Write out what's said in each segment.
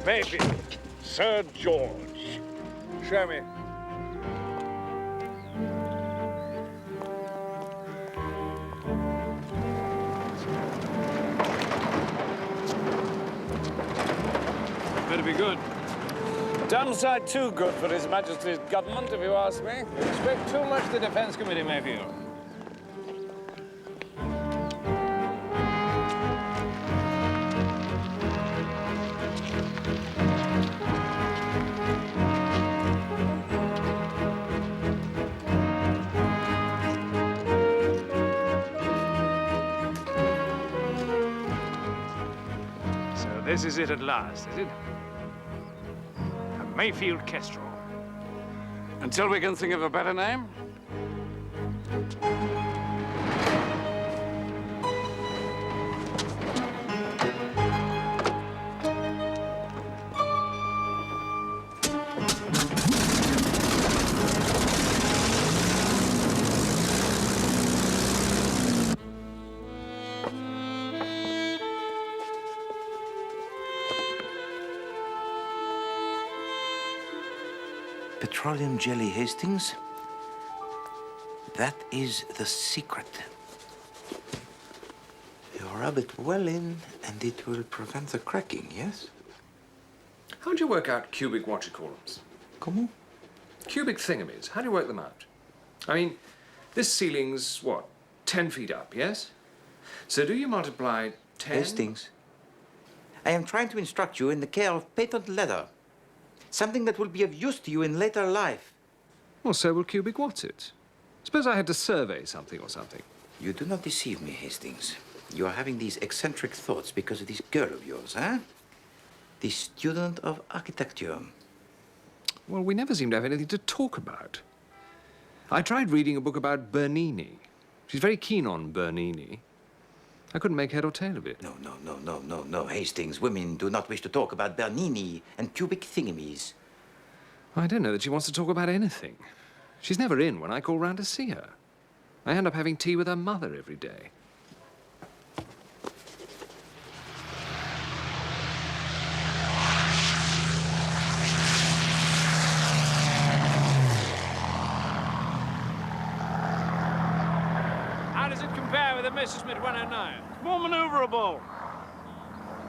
Maybe. Sir George. Show me. Better be good. Downside too good for His Majesty's government, if you ask me. You expect too much the Defense Committee may feel. This is it at last, is it? A Mayfield Kestrel. Until we can think of a better name. Petroleum jelly, Hastings. That is the secret. You rub it well in, and it will prevent the cracking, yes? How do you work out cubic whatchamacallums? Comment? Cubic thingamies. How do you work them out? I mean, this ceiling's, what, 10 feet up, yes? So do you multiply 10? Hastings, I am trying to instruct you in the care of patent leather. Something that will be of use to you in later life. Well, so will cubic what's it? Suppose I had to survey something or something. You do not deceive me, Hastings. You are having these eccentric thoughts because of this girl of yours, huh? The student of architecture. Well, we never seem to have anything to talk about. I tried reading a book about Bernini. She's very keen on Bernini. I couldn't make head or tail of it. No, Hastings. Women do not wish to talk about Bernini and cubic thingamies. I don't know that she wants to talk about anything. She's never in when I call round to see her. I end up having tea with her mother every day. How does it compare with the Messerschmitt 109? More maneuverable.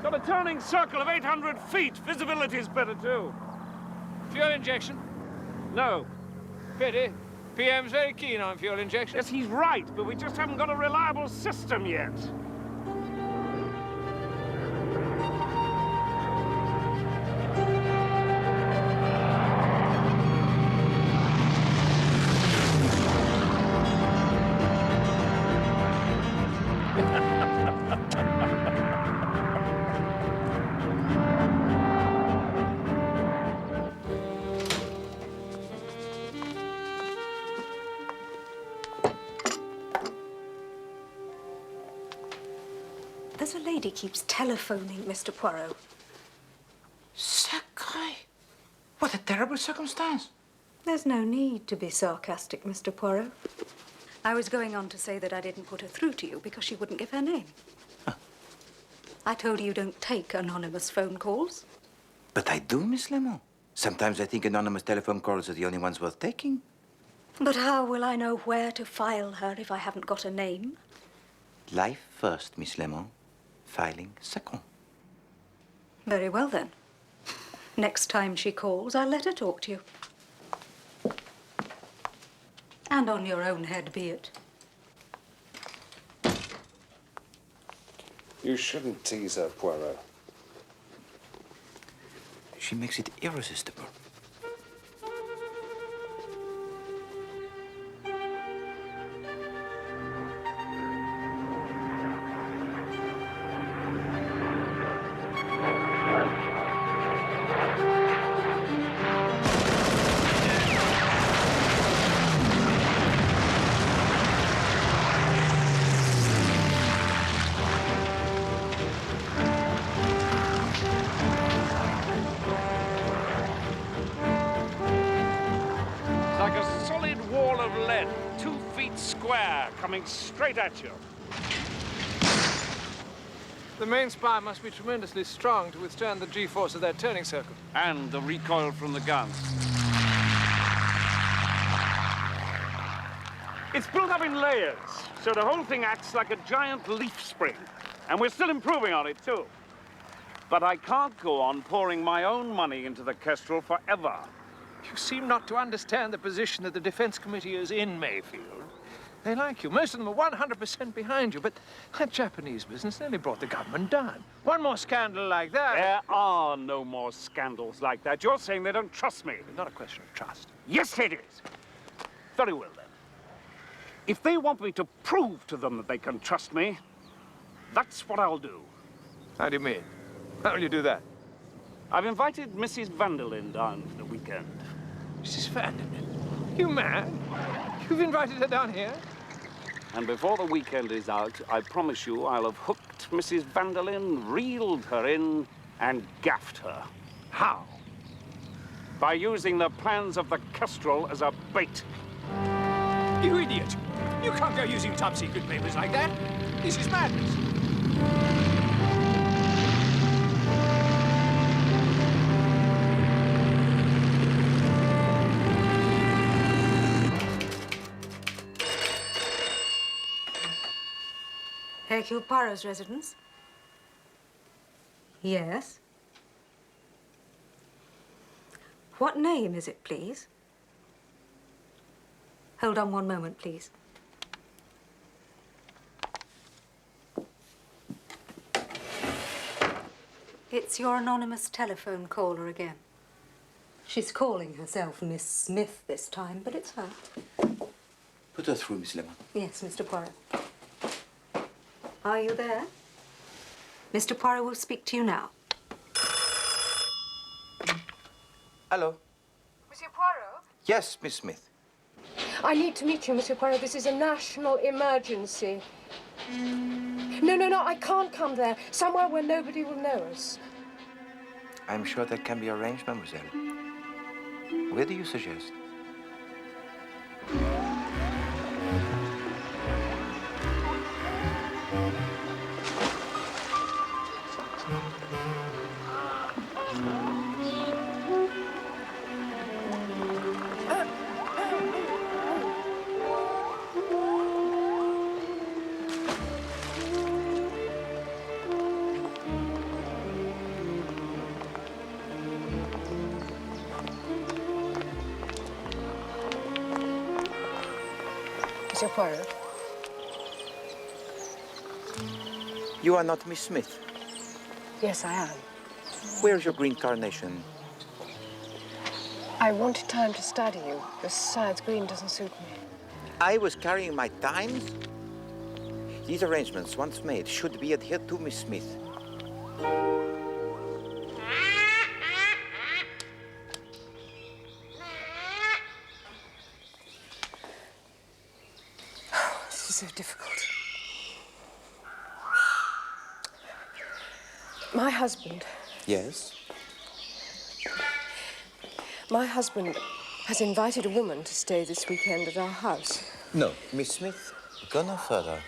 Got a turning circle of 800 feet. Visibility's better, too. Fuel injection? No. Pity. PM's very keen on fuel injection. Yes, he's right, but we just haven't got a reliable system yet. There's a lady keeps telephoning, Mr. Poirot. Sacré! What a terrible circumstance. There's no need to be sarcastic, Mr. Poirot. I was going on to say that I didn't put her through to you because she wouldn't give her name. Huh. I told you don't take anonymous phone calls. But I do, Miss Lemon. Sometimes I think anonymous telephone calls are the only ones worth taking. But how will I know where to file her if I haven't got a name? Life first, Miss Lemon. Filing second. Very well, then. Next time she calls, I'll let her talk to you. And on your own head be it. You shouldn't tease her, Poirot. She makes it irresistible. square, coming straight at you. The main spire must be tremendously strong to withstand the G-force of that turning circle. And the recoil from the guns. It's built up in layers, so the whole thing acts like a giant leaf spring. And we're still improving on it, too. But I can't go on pouring my own money into the Kestrel forever. You seem not to understand the position that the Defense Committee is in, Mayfield. They like you. Most of them are 100% behind you, but that Japanese business nearly brought the government down. One more scandal like that... There are no more scandals like that. You're saying they don't trust me. It's not a question of trust. Yes, it is. Very well, then. If they want me to prove to them that they can trust me, that's what I'll do. How do you mean? How will you do that? I've invited Mrs. Vanderlyn down for the weekend. Mrs. Vanderlyn? You mad? You've invited her down here? And before the weekend is out, I promise you I'll have hooked Mrs. Vanderlyn, reeled her in, and gaffed her. How? By using the plans of the Kestrel as a bait. You idiot! You can't go using top-secret papers like that. This is madness. Hercule Poirot's residence? Yes. What name is it, please? Hold on one moment, please. It's your anonymous telephone caller again. She's calling herself Miss Smith this time, but it's her. Put her through, Miss Lemon. Yes, Mr. Poirot. Are you there? Mr. Poirot will speak to you now. Hello. Monsieur Poirot? Yes, Miss Smith. I need to meet you, Monsieur Poirot. This is a national emergency. No, I can't come there. Somewhere where nobody will know us. I'm sure that can be arranged, mademoiselle. Where do you suggest? Monsieur Poirot? You are not Miss Smith. Yes, I am. Where's your green carnation? I wanted time to study you. Besides, green doesn't suit me. I was carrying my times. These arrangements, once made, should be adhered to, Miss Smith. This is so difficult. My husband... Yes? My husband has invited a woman to stay this weekend at our house. No. Miss Smith, go no further.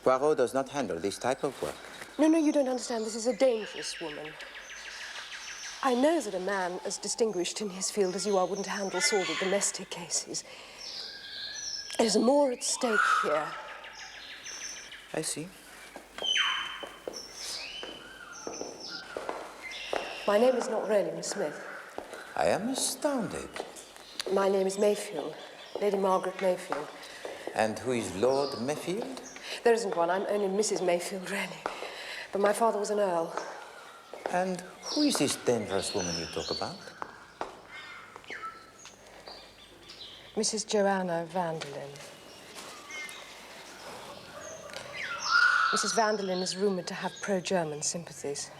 Poirot does not handle this type of work. No, you don't understand. This is a dangerous woman. I know that a man as distinguished in his field as you are wouldn't handle sordid domestic cases. There's more at stake here. I see. My name is not really Miss Smith. I am astounded. My name is Mayfield, Lady Margaret Mayfield. And who is Lord Mayfield? There isn't one. I'm only Mrs. Mayfield, really. But my father was an earl. And who is this dangerous woman you talk about? Mrs. Joanna Vanderlyn. Mrs. Vanderlyn is rumoured to have pro-German sympathies.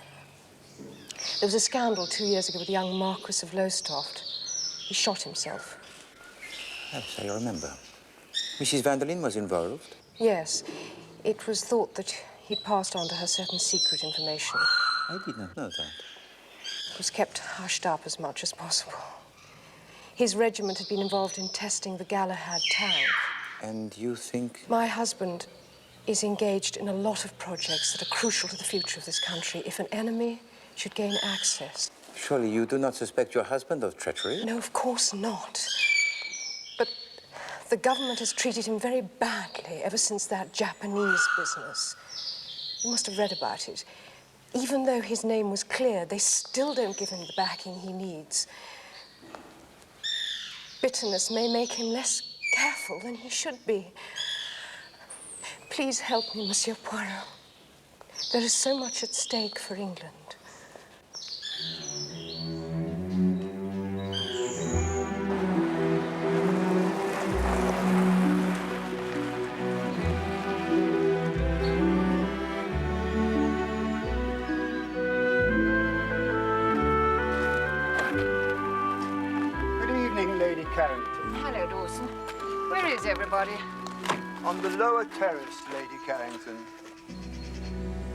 There was a scandal 2 years ago with the young Marquis of Lowestoft. He shot himself. Yes, I remember. Mrs. Vanderlyn was involved? Yes. It was thought that he passed on to her certain secret information. I did not know that. It was kept hushed up as much as possible. His regiment had been involved in testing the Galahad tank. And you think... My husband is engaged in a lot of projects that are crucial to the future of this country. If an enemy should gain access... Surely you do not suspect your husband of treachery? No, of course not. But the government has treated him very badly ever since that Japanese business. You must have read about it. Even though his name was cleared, they still don't give him the backing he needs. Bitterness may make him less careful than he should be. Please help me, Monsieur Poirot. There is so much at stake for England. Lady Carrington. Hello, Dawson. Where is everybody? On the lower terrace, Lady Carrington.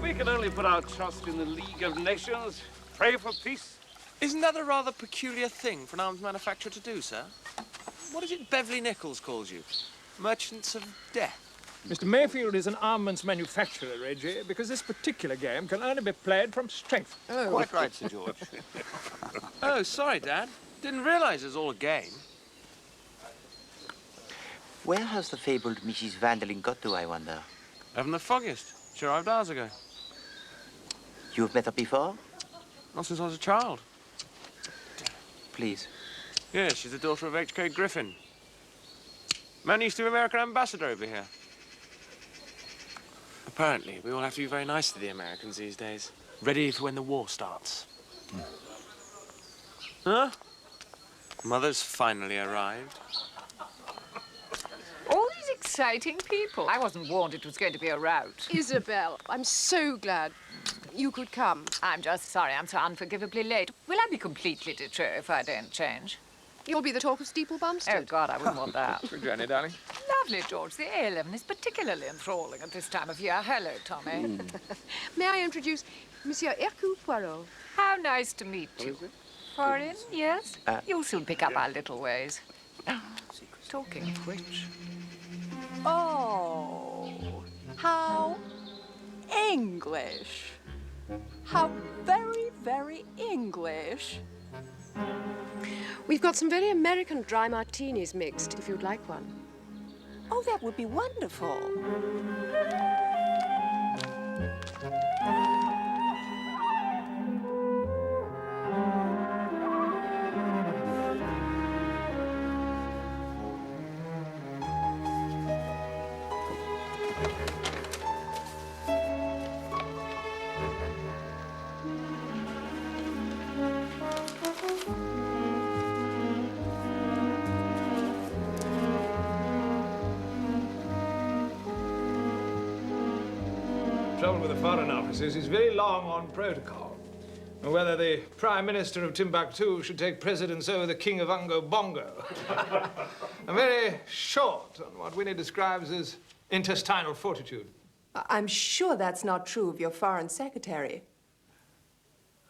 We can only put our trust in the League of Nations, pray for peace. Isn't that a rather peculiar thing for an arms manufacturer to do, sir? What is it Beverly Nichols calls you? Merchants of death? Mr. Mayfield is an armaments manufacturer, Reggie, because this particular game can only be played from strength. Oh. Quite right, Sir George. Oh, sorry, Dad. Didn't realize it was all a game. Where has the fabled Mrs. Vanderlyn got to, I wonder? Haven't the foggiest. She arrived hours ago. You've met her before? Not since I was a child. Please. Yeah, she's the daughter of H.K. Griffin. Man used to be American ambassador over here. Apparently, we all have to be very nice to the Americans these days. Ready for when the war starts. Huh? Mother's finally arrived. All these exciting people. I wasn't warned it was going to be a rout. Isabel, I'm so glad you could come. I'm just sorry I'm so unforgivably late. Will I be completely de trop if I don't change? You'll be the talk of Steeple Oh, Bumstead. God, I wouldn't want that. Good journey, darling. Lovely, George. The A11 is particularly enthralling at this time of year. Hello, Tommy. May I introduce Monsieur Hercule Poirot? How nice to meet you. Foreign, yes? You'll soon pick up our little ways. Talking of which... Oh, how English. How very, very English. We've got some very American dry martinis mixed, if you'd like one. Oh, that would be wonderful. Trouble with the Foreign Office is he's very long on protocol. And whether the Prime Minister of Timbuktu should take precedence over the King of Ungo Bongo. And very short on what Winnie describes as intestinal fortitude. I'm sure that's not true of your Foreign Secretary.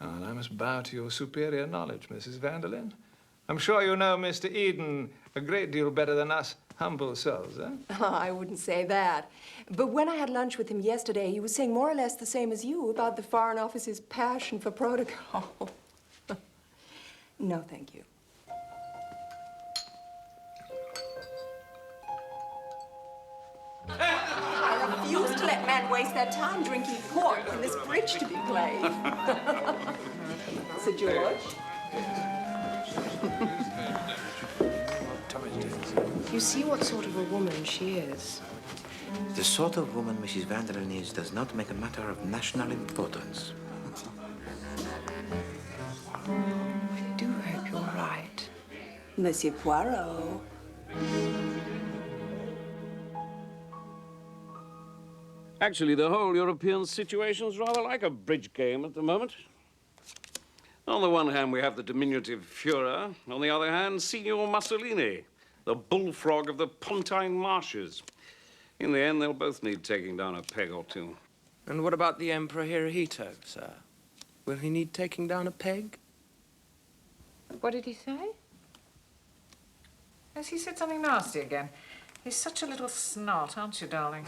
Oh, and I must bow to your superior knowledge, Mrs. Vanderlyn. I'm sure you know Mr. Eden a great deal better than us humble souls, eh? I wouldn't say that. But when I had lunch with him yesterday, he was saying more or less the same as you about the Foreign Office's passion for protocol. No, thank you. I refuse to let men waste their time drinking port when there's bridge to be played. Sir George? You see what sort of a woman she is. The sort of woman Mrs. Vanderlyn is does not make a matter of national importance. I do hope you're right. Monsieur Poirot. Actually, the whole European situation's rather like a bridge game at the moment. On the one hand, we have the diminutive Führer. On the other hand, Signor Mussolini, the bullfrog of the Pontine marshes. In the end, they'll both need taking down a peg or two. And what about the Emperor Hirohito, sir? Will he need taking down a peg? What did he say? Has he said something nasty again? He's such a little snot, aren't you, darling?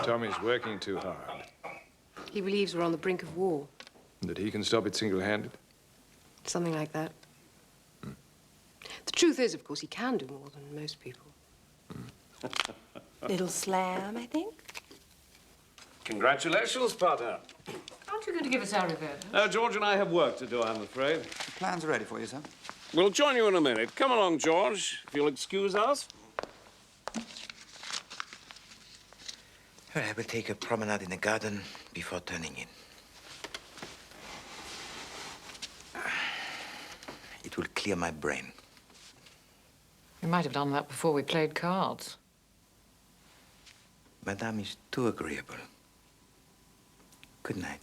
Tommy's working too hard. He believes we're on the brink of war. That he can stop it single-handed? Something like that. The truth is, of course, he can do more than most people. Little slam, I think. Congratulations, partner. Aren't you going to give us our revenge? George and I have work to do, I'm afraid. The plans are ready for you, sir. We'll join you in a minute. Come along, George, if you'll excuse us. Well, I will take a promenade in the garden before turning in. It will clear my brain. We might have done that before we played cards. Madame is too agreeable. Good night.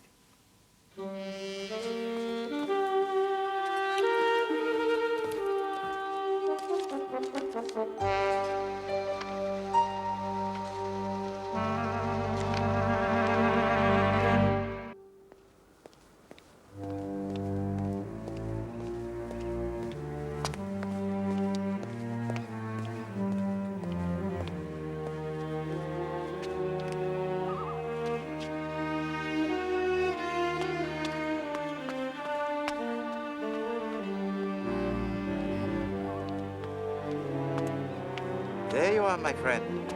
There you are, my friend.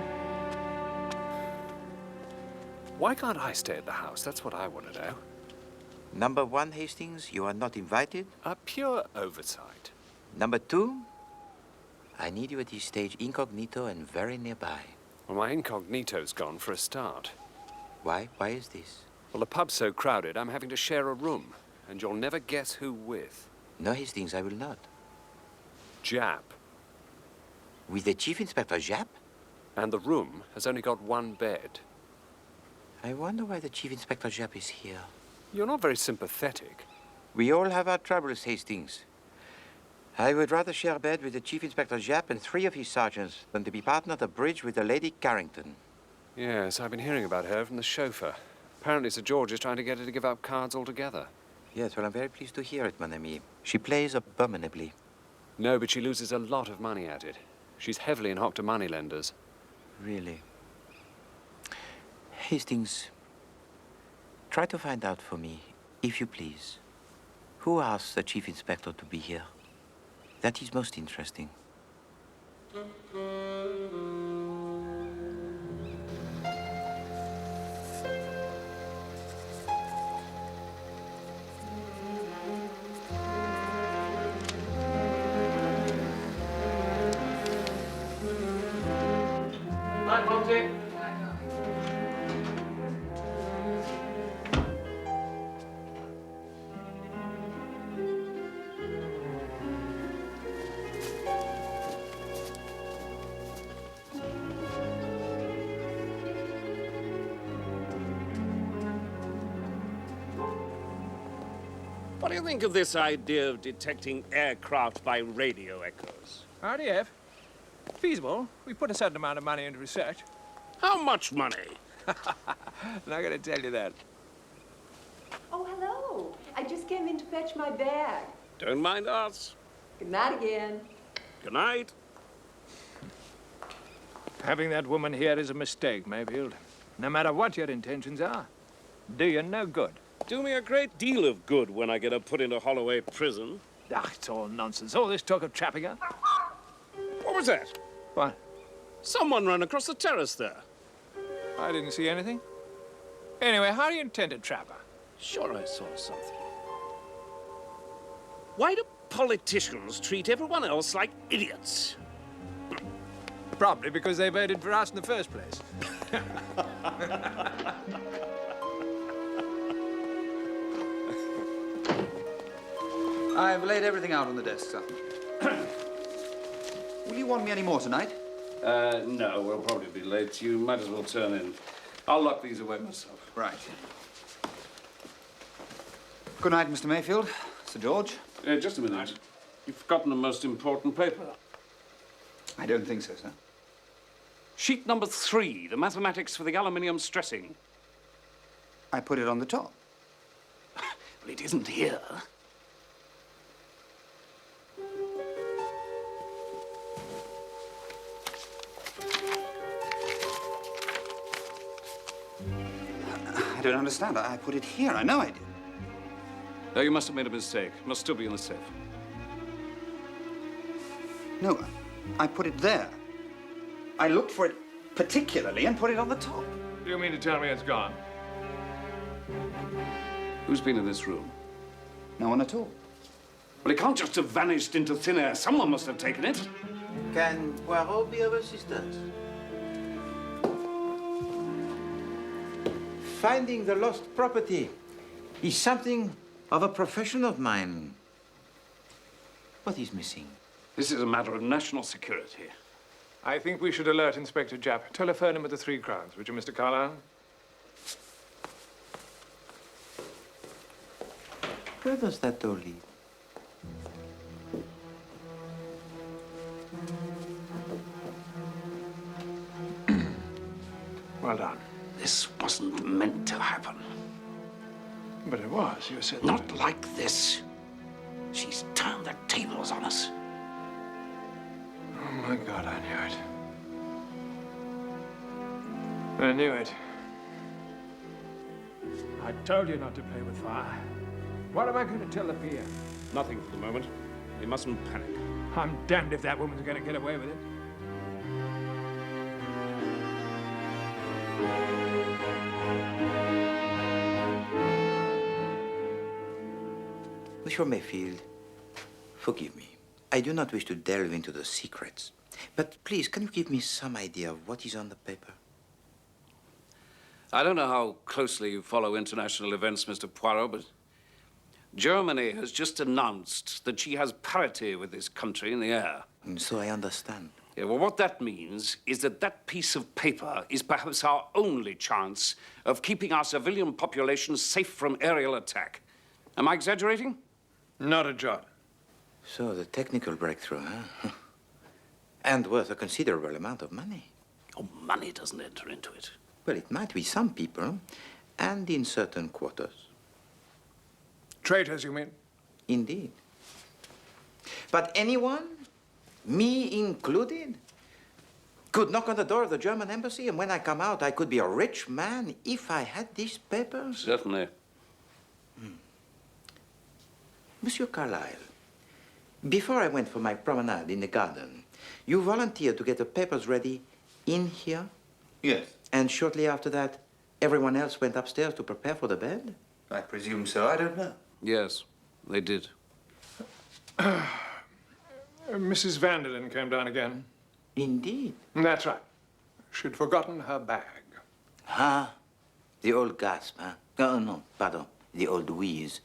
Why can't I stay at the house? That's what I want to know. Number 1, Hastings, you are not invited. A pure oversight. Number 2, I need you at this stage incognito and very nearby. Well, my incognito's gone for a start. Why? Why is this? Well, the pub's so crowded, I'm having to share a room. And you'll never guess who with. No, Hastings, I will not. Jap. With the Chief Inspector Japp? And the room has only got one bed. I wonder why the Chief Inspector Japp is here. You're not very sympathetic. We all have our troubles, Hastings. I would rather share a bed with the Chief Inspector Japp and 3 of his sergeants than to be partnered at bridge with the Lady Carrington. Yes, I've been hearing about her from the chauffeur. Apparently Sir George is trying to get her to give up cards altogether. Yes, well, I'm very pleased to hear it, mon ami. She plays abominably. No, but she loses a lot of money at it. She's heavily in hock to moneylenders. Really? Hastings, try to find out for me, if you please, who asked the Chief Inspector to be here? That is most interesting. Night, Monty. What do you think of this idea of detecting aircraft by radio echoes? RDF? Feasible. We put a certain amount of money into research. How much money? Not gonna tell you that. Oh, hello. I just came in to fetch my bag. Don't mind us. Good night again. Good night. Having that woman here is a mistake, Mayfield. No matter what your intentions are, do you no good. Do me a great deal of good when I get her put into Holloway prison. Ah, it's all nonsense. All this talk of trapping her. What was that? What? Someone ran across the terrace there. I didn't see anything. Anyway, how do you intend to trap her? Sure I saw something. Why do politicians treat everyone else like idiots? Probably because they voted for us in the first place. I've laid everything out on the desk, sir. Will you want me any more tonight? No, we'll probably be late. You might as well turn in. I'll lock these away myself. Right. Good night, Mr. Mayfield. Sir George. Just a minute. You've forgotten the most important paper. I don't think so, sir. Sheet number 3, the mathematics for the aluminium stressing. I put it on the top. Well, it isn't here. understand. I put it here. I know I did. Oh, you must have made a mistake. It must still be in the safe. No, I put it there. I looked for it particularly and put it on the top. Do you mean to tell me it's gone? Who's been in this room? No one at all. Well, it can't just have vanished into thin air. Someone must have taken it. Can Poirot be of assistance? Finding the lost property is something of a profession of mine. What is missing? This is a matter of national security. I think we should alert Inspector Japp. Telephone him at the Three Crowns, would you, Mr. Carlyle? Where does that door lead? Well done. This wasn't meant to happen. But it was, you said. Not like this. She's turned the tables on us. Oh, my God, I knew it. I knew it. I told you not to play with fire. What am I going to tell the peer? Nothing for the moment. We mustn't panic. I'm damned if that woman's going to get away with it. Monsieur Mayfield, forgive me. I do not wish to delve into the secrets. But please, can you give me some idea of what is on the paper? I don't know how closely you follow international events, Mr. Poirot, but Germany has just announced that she has parity with this country in the air. And so I understand. Yeah, well, what that means is that that piece of paper is perhaps our only chance of keeping our civilian population safe from aerial attack. Am I exaggerating? Not a jot. So the technical breakthrough, huh? And worth a considerable amount of money. Oh, money doesn't enter into it. Well, it might be some people, and in certain quarters. Traitors, you mean? Indeed. But anyone, me included, could knock on the door of the German embassy, and when I come out, I could be a rich man if I had these papers? Certainly. Monsieur Carlyle, before I went for my promenade in the garden, you volunteered to get the papers ready in here? Yes. And shortly after that, everyone else went upstairs to prepare for the bed? I presume so. I don't know. Yes, they did. Mrs. Vanderlyn came down again. Indeed. That's right. She'd forgotten her bag. Ah, the old gasp, huh? Oh, no, pardon. The old wheeze.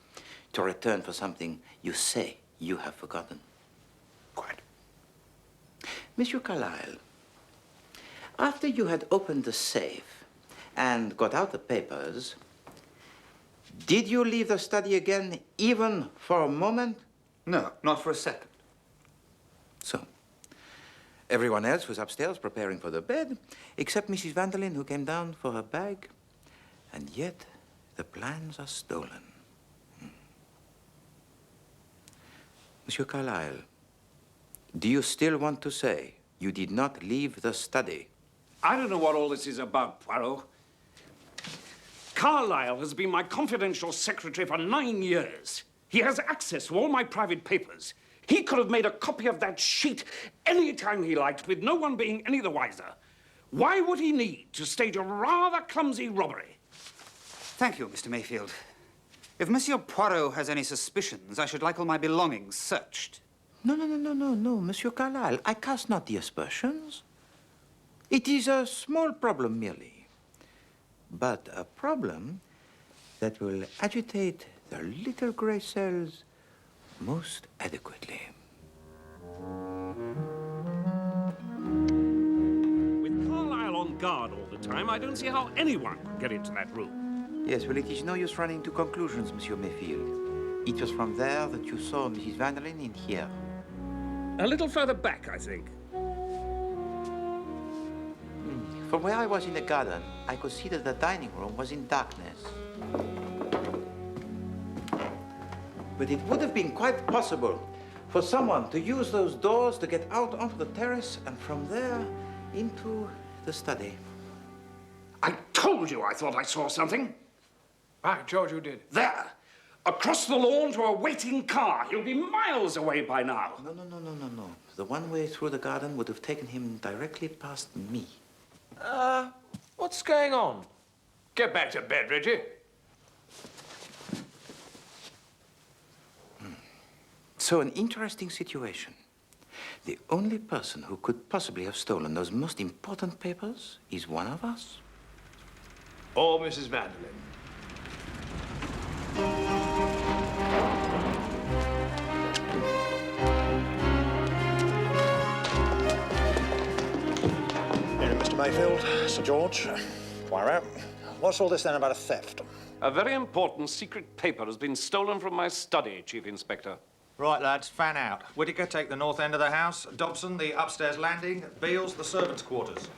To return for something you say you have forgotten. Quite. Monsieur Carlyle, after you had opened the safe and got out the papers, did you leave the study again, even for a moment? No, not for a second. So, everyone else was upstairs preparing for the bed, except Mrs. Vanderlyn, who came down for her bag. And yet, the plans are stolen. Monsieur Carlyle, do you still want to say you did not leave the study? I don't know what all this is about, Poirot. Carlyle has been my confidential secretary for 9 years. He has access to all my private papers. He could have made a copy of that sheet any time he liked, with no one being any the wiser. Why would he need to stage a rather clumsy robbery? Thank you, Mr. Mayfield. If Monsieur Poirot has any suspicions, I should like all my belongings searched. No, Monsieur Carlyle. I cast not the aspersions. It is a small problem merely, but a problem that will agitate the little gray cells most adequately. With Carlyle on guard all the time, I don't see how anyone could get into that room. Yes, well, it is no use running to conclusions, Monsieur Mayfield. It was from there that you saw Mrs. Vanderlyn in here. A little further back, I think. From where I was in the garden, I could see that the dining room was in darkness. But it would have been quite possible for someone to use those doors to get out onto the terrace and from there into the study. I told you I thought I saw something. Right, George, who did? There! Across the lawn to a waiting car. He'll be miles away by now. No. The one way through the garden would have taken him directly past me. What's going on? Get back to bed, Reggie. So, an interesting situation. The only person who could possibly have stolen those most important papers is one of us. Or Mrs. Vanderlyn. Mr. Mayfield, Sir George, Poirot, what's all this then about a theft? A very important secret paper has been stolen from my study, Chief Inspector. Right, lads, fan out. Whittaker, take the north end of the house. Dobson, the upstairs landing. Beales, the servants' quarters.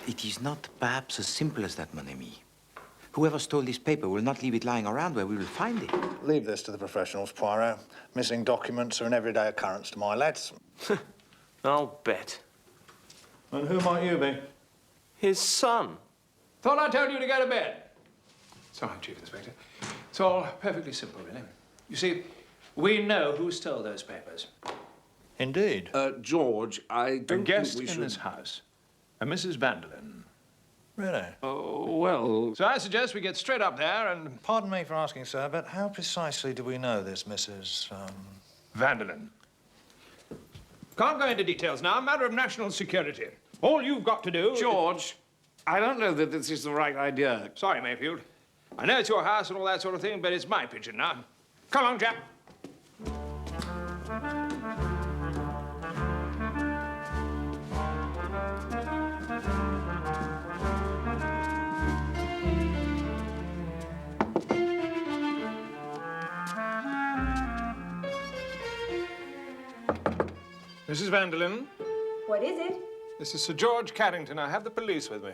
It is not perhaps as simple as that, mon ami. Whoever stole this paper will not leave it lying around where we will find it. Leave this to the professionals, Poirot. Missing documents are an everyday occurrence to my lads. I'll bet. And who might you be? His son. Thought I told you to go to bed. Sorry, Chief Inspector. It's all perfectly simple, really. You see, we know who stole those papers. Indeed. George, I don't A guest think we in should... this house, a Mrs. Vanderlyn. Really? Oh, well... So I suggest we get straight up there and... Pardon me for asking, sir, but how precisely do we know this Mrs. Vanderlyn. Can't go into details now. A matter of national security. All you've got to do... George, I don't know that this is the right idea. Sorry, Mayfield. I know it's your house and all that sort of thing, but it's my pigeon now. Come on, chap. Mrs. Vanderlyn. What is it? This is Sir George Carrington. I have the police with me.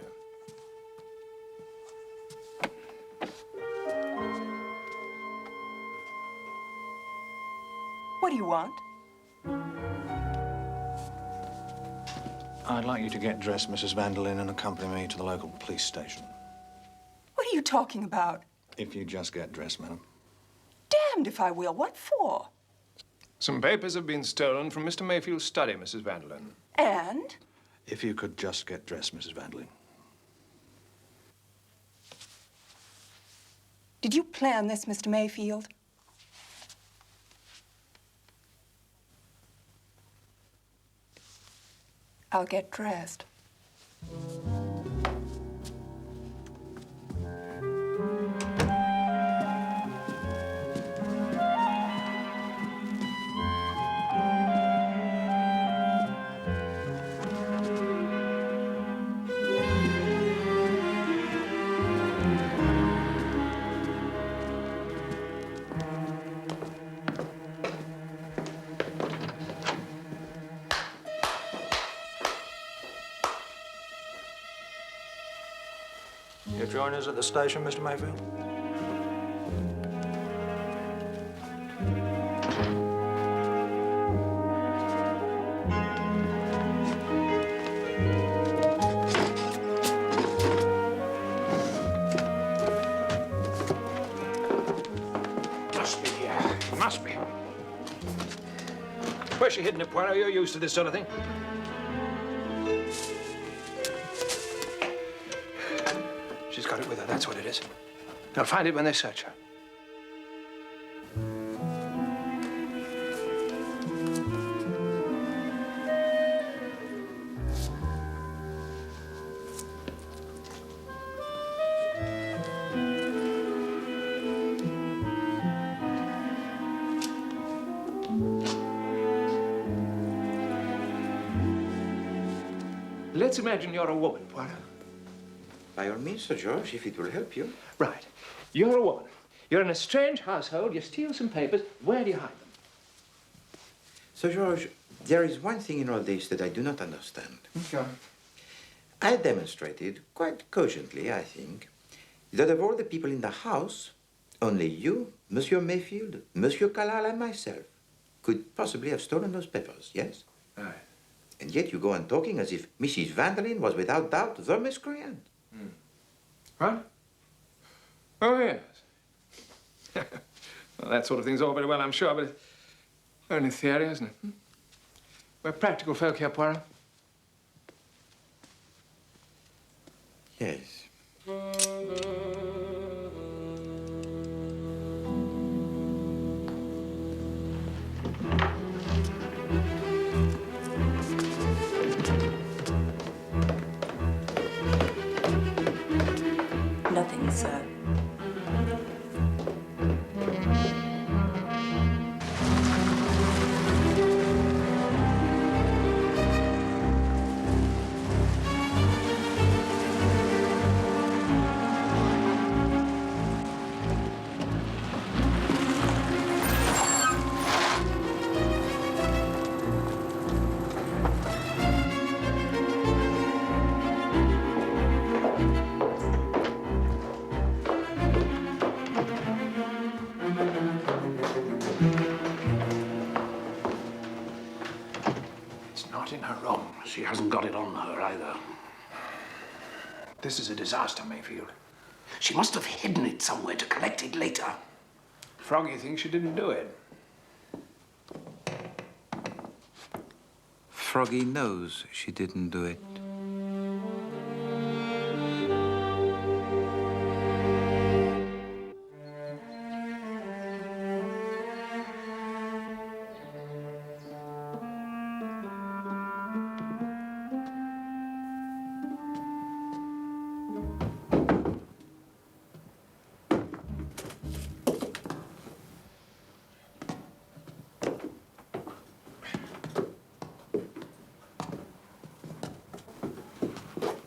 What do you want? I'd like you to get dressed, Mrs. Vanderlyn, and accompany me to the local police station. What are you talking about? If you just get dressed, madam. Damned if I will. What for? Some papers have been stolen from Mr. Mayfield's study, Mrs. Vanderlyn. And? If you could just get dressed, Mrs. Vanderlyn. Did you plan this, Mr. Mayfield? I'll get dressed. You join us at the station, Mr. Mayfield? Must be here. Must be. Where's she hidden it, Poirot? You're used to this sort of thing. She's got it with her, that's what it is. They'll find it when they search her. Let's imagine you're a woman, Poirot. By all means, Sir George, if it will help you. Right. You're a woman. You're in a strange household. You steal some papers. Where do you hide them? Sir George, there is one thing in all this that I do not understand. Sure. I demonstrated, quite cogently, I think, that of all the people in the house, only you, Monsieur Mayfield, Monsieur Carlyle, and myself could possibly have stolen those papers, yes? Right. And yet you go on talking as if Mrs. Vanderlyn was without doubt the miscreant. What? Oh, yes. Well, that sort of thing's all very well, I'm sure, but it's only theory, isn't it? Hmm? We're practical folk here, Poirot. Yes. Nothing, sir. It's not in her room. She hasn't got it on her either. This is a disaster, Mayfield. She must have hidden it somewhere to collect it later. Froggy thinks she didn't do it. Froggy knows she didn't do it.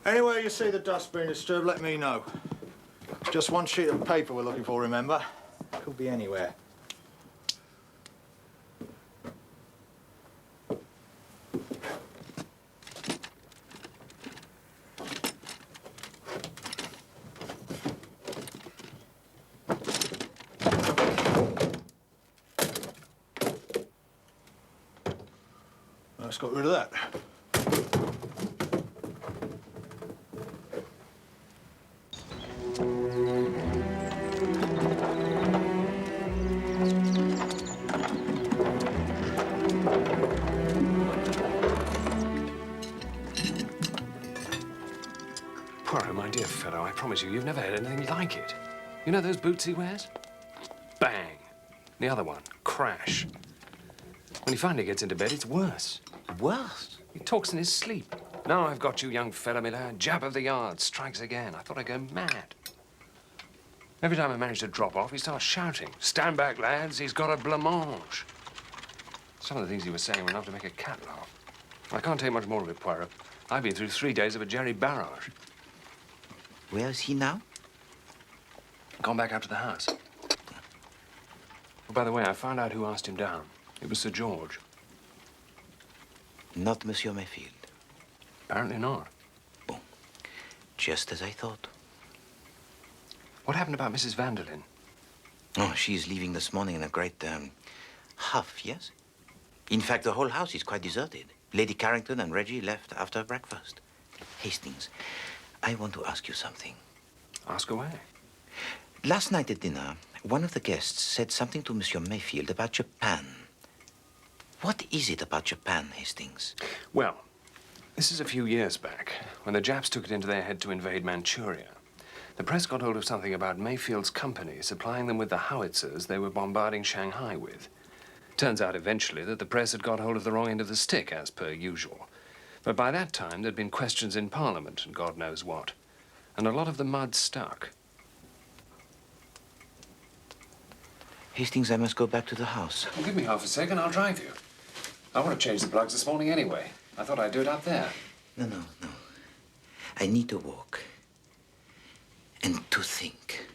Anywhere you see the dustbin disturbed, let me know. Just one sheet of paper we're looking for, remember? Could be anywhere. Let's get rid of that. Poirot, my dear fellow, I promise you, you've never had anything like it. You know those boots he wears? Bang. The other one, crash. When he finally gets into bed, it's worse. Worse? He talks in his sleep. Now I've got you, young fella, my lad. Jab of the yard, strikes again. I thought I'd go mad. Every time I manage to drop off, he starts shouting. Stand back, lads, he's got a blancmange. Some of the things he was saying were enough to make a cat laugh. I can't take much more of it, Poirot. I've been through 3 days of a Jerry barrage. Where is he now? Gone back up to the house. Oh, by the way, I found out who asked him down. It was Sir George. Not Monsieur Mayfield. Apparently not. Bon. Just as I thought. What happened about Mrs. Vanderlyn? Oh, she's leaving this morning in a great huff, yes? In fact, the whole house is quite deserted. Lady Carrington and Reggie left after breakfast. Hastings, I want to ask you something. Ask away. Last night at dinner, one of the guests said something to Monsieur Mayfield about Japan. What is it about Japan, Hastings? Well, this is a few years back, when the Japs took it into their head to invade Manchuria. The press got hold of something about Mayfield's company supplying them with the howitzers they were bombarding Shanghai with. Turns out eventually that the press had got hold of the wrong end of the stick, as per usual. But by that time, there'd been questions in Parliament and God knows what. And a lot of the mud stuck. Hastings, I must go back to the house. Well, give me half a second, I'll drive you. I want to change the plugs this morning anyway. I thought I'd do it up there. No. I need to walk. And to think.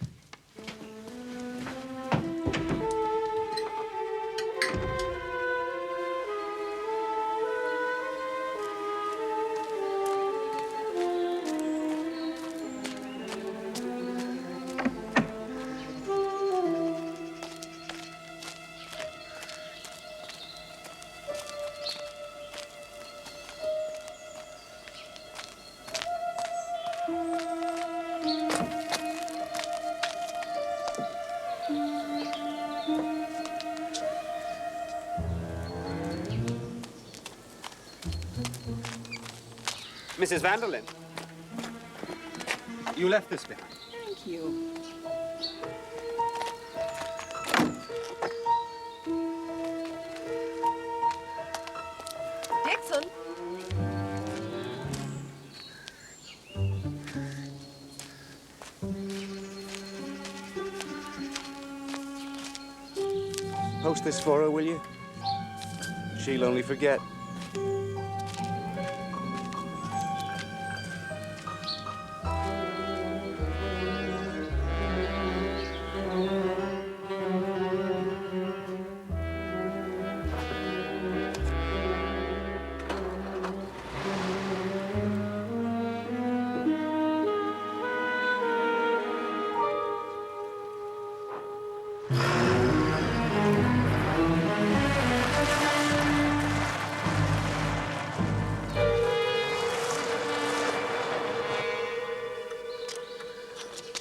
Mrs. Vanderlyn. You left this behind. Thank you. Dixon. Post this for her, will you? She'll only forget.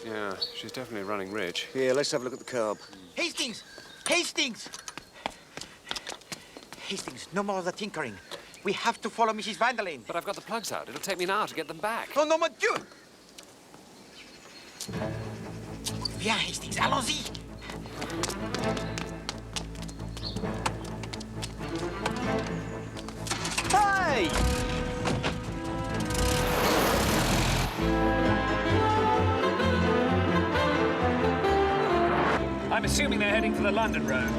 Yeah, she's definitely running rich. Here, let's have a look at the carb. Hastings! Hastings! Hastings, no more of the tinkering. We have to follow Mrs. Vanderlyn. But I've got the plugs out. It'll take me an hour to get them back. Oh, no, mon Dieu! Viens, Hastings, allons-y! Hey! I'm assuming they're heading for the London road.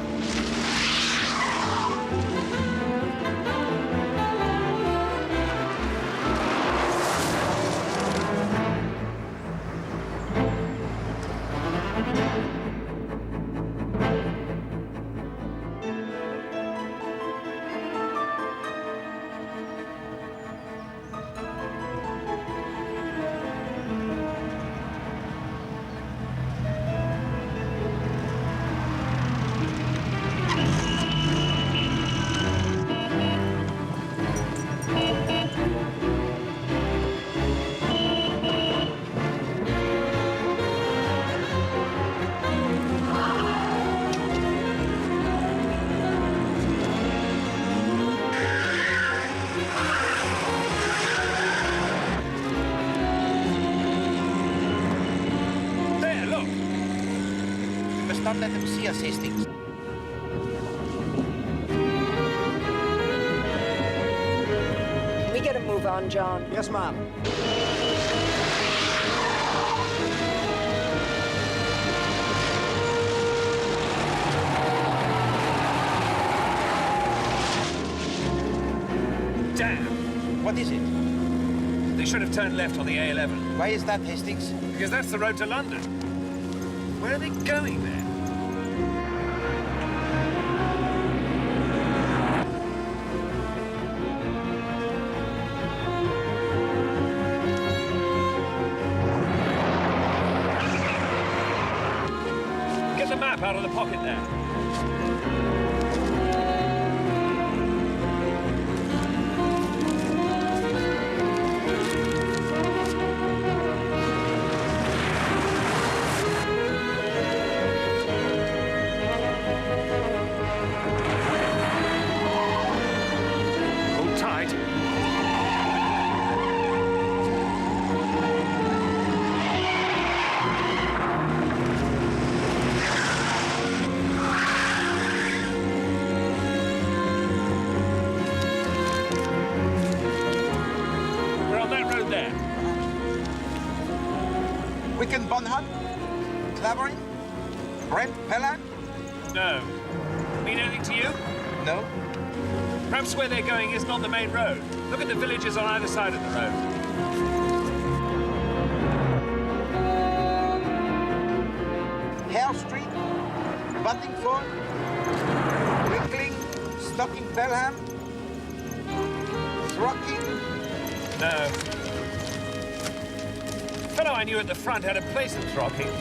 Don't let them see us, Hastings. Can we get a move on, John? Yes, ma'am. Damn! What is it? They should have turned left on the A11. Why is that, Hastings? Because that's the road to London. Where are they going then? Get the map out of the pocket there. Wicken Bonham? Clavering? Brent Pelham? No. Mean anything to you? No. Perhaps where they're going isn't on the main road. Look at the villages on either side of the road. Hare Street? Buntingford? Wickling? Stocking Pelham? Throcking? No. The fellow I knew at the front had a place in Throcking.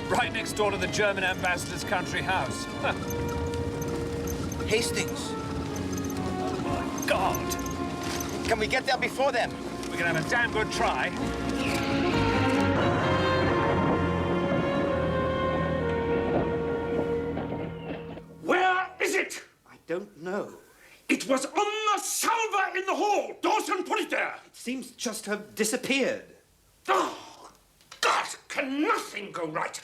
Right next door to the German ambassador's country house. Hastings. Oh, my God. Can we get there before them? We can have a damn good try. Where is it? I don't know. It was on the salver in the hall! Dawson, put it there! It seems just to have disappeared. Oh, God! Can nothing go right?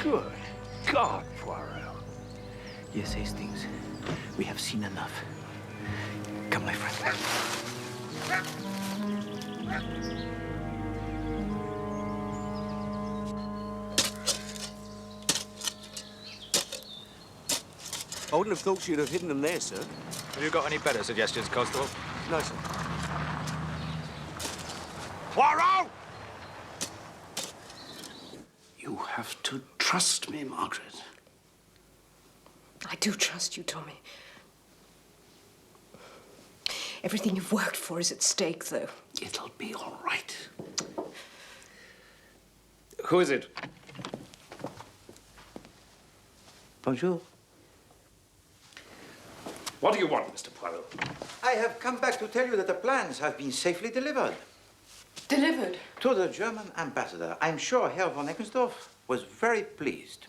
Good God, Poirot. Yes, Hastings. We have seen enough. Come, my friend. I wouldn't have thought you'd have hidden them there, sir. Have you got any better suggestions, Constable? No, sir. Poirot! You have to trust me, Margaret. I do trust you, Tommy. Everything you've worked for is at stake, though. It'll be all right. Who is it? Bonjour. What do you want, Mr. Poirot? I have come back to tell you that the plans have been safely delivered. Delivered? To the German ambassador. I'm sure Herr von Eckensdorf was very pleased.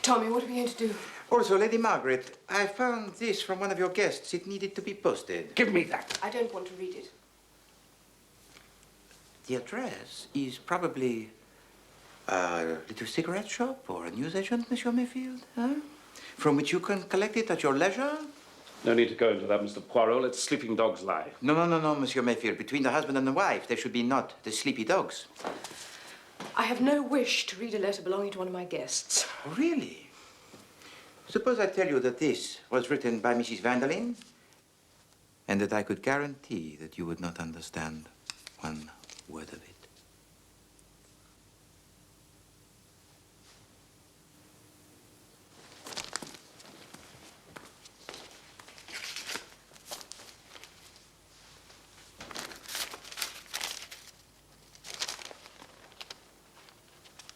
Tommy, what are we going to do? Also, Lady Margaret, I found this from one of your guests. It needed to be posted. Give me that. I don't want to read it. The address is probably a little cigarette shop or a newsagent, Monsieur Mayfield, huh? From which you can collect it at your leisure. No need to go into that, Mr. Poirot. Let sleeping dogs lie. No, Monsieur Mayfield. Between the husband and the wife, there should be not the sleepy dogs. I have no wish to read a letter belonging to one of my guests. Really? Suppose I tell you that this was written by Mrs. Vanderlyn, and that I could guarantee that you would not understand one word of it.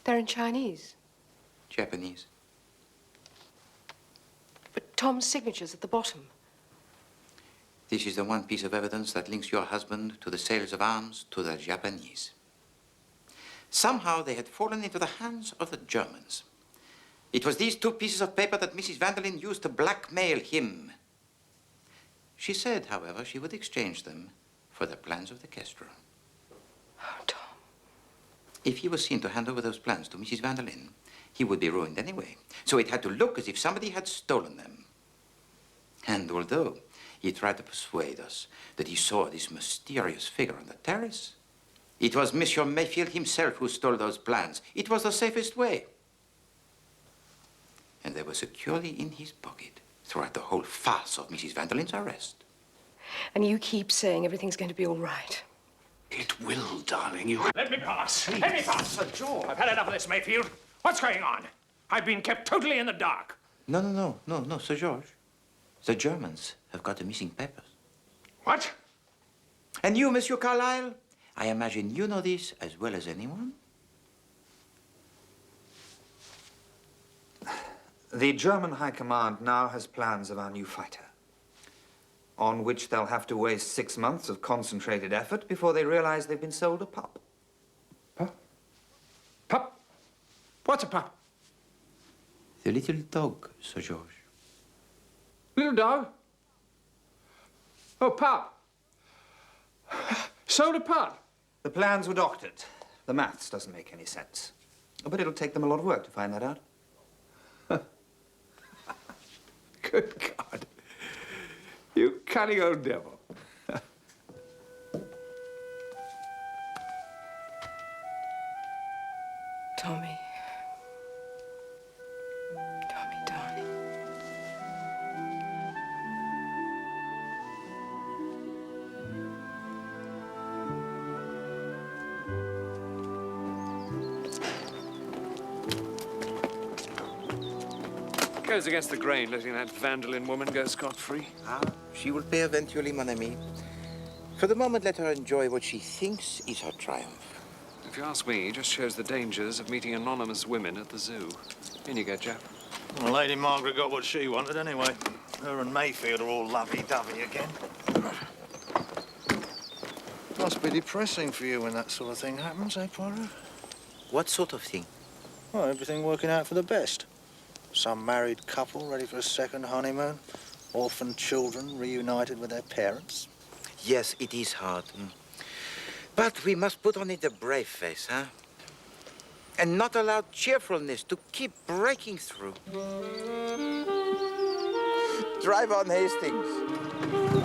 They're in Chinese. Japanese. But Tom's signature's at the bottom. This is the one piece of evidence that links your husband to the sales of arms to the Japanese. Somehow they had fallen into the hands of the Germans. It was these two pieces of paper that Mrs. Vanderlyn used to blackmail him. She said, however, she would exchange them for the plans of the Castro. Oh, Tom. If he was seen to hand over those plans to Mrs. Vanderlyn, he would be ruined anyway. So it had to look as if somebody had stolen them. And although he tried to persuade us that he saw this mysterious figure on the terrace, it was Monsieur Mayfield himself who stole those plans. It was the safest way. And they were securely in his pocket throughout the whole farce of Mrs. Vanderlyn's arrest. And you keep saying everything's going to be all right. It will, darling. You... Let me pass. Let me pass. Sir George. I've had enough of this, Mayfield. What's going on? I've been kept totally in the dark. No, Sir George. The Germans have got the missing papers. What? And you, Monsieur Carlyle, I imagine you know this as well as anyone? The German High Command now has plans of our new fighter, on which they'll have to waste 6 months of concentrated effort before they realize they've been sold a pup. Pup? Pup? What's a pup? The little dog, Sir George. Little dog? Oh, pup. Sold a pup? The plans were doctored. The maths doesn't make any sense. But it'll take them a lot of work to find that out. Good God. You cunning old devil. Tommy. goes against the grain, letting that Vanderlyn woman go scot-free. Ah, she will pay eventually, mon ami. For the moment, let her enjoy what she thinks is her triumph. If you ask me, it just shows the dangers of meeting anonymous women at the zoo. In you go, Jap. Well, Lady Margaret got what she wanted anyway. Her and Mayfield are all lovey-dovey again. Must be depressing for you when that sort of thing happens, eh, Poirot? What sort of thing? Well, everything working out for the best. Some married couple ready for a second honeymoon. Orphaned children reunited with their parents. Yes, it is hard. But we must put on it a brave face, huh? And not allow cheerfulness to keep breaking through. Drive on, Hastings.